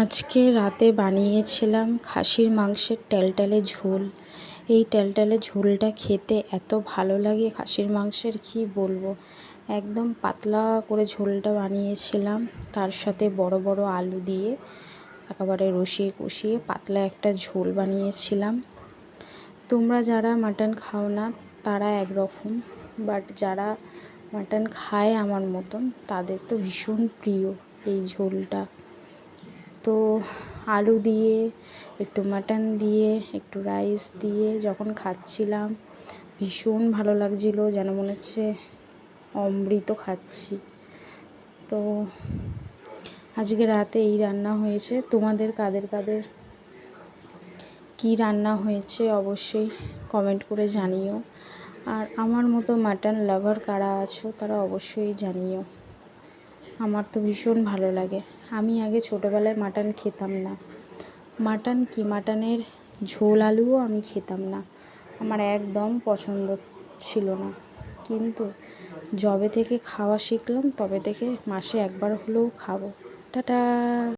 আজকে রাতে বানিয়েছিলাম খাসির মাংসের ট্যালট্যালে ঝোল। এই ট্যালট্যালে ঝোলটা খেতে এত ভালো লাগে খাসির মাংসের কি বলবো। একদম পাতলা করে ঝোলটা বানিয়েছিলাম, তার সাথে বড় বড় আলু দিয়ে একেবারে রসিয়ে কষিয়ে পাতলা একটা ঝোল বানিয়েছিলাম। তোমরা যারা মাটন খাও না তারা একরকম, বাট যারা মাটন খায় আমার মতন তাদের তো ভীষণ প্রিয় এই ঝোলটা। তো আলু দিয়ে একটু মাটন দিয়ে একটু রাইস দিয়ে যখন খাচ্ছিলাম ভীষণ ভালো লাগছিলো, যেন মনে হচ্ছে অমৃত খাচ্ছি। তো আজকে রাতে এই রান্না হয়েছে। তোমাদের কাদের কাদের কী রান্না হয়েছে অবশ্যই কমেন্ট করে জানিও। আর আমার মতো মাটন লাভার কারা আছো তারা অবশ্যই জানিও। আমার তো ভীষণ ভালো লাগে। আমি আগে ছোটোবেলায় মাটন খেতাম না। মাটন কি, মাটনের ঝোল আলুও আমি খেতাম না, আমার একদম পছন্দ ছিল না। কিন্তু যবে থেকে খাওয়া শিখলাম তবে থেকে মাসে একবার হলেও খাবো। টাটা।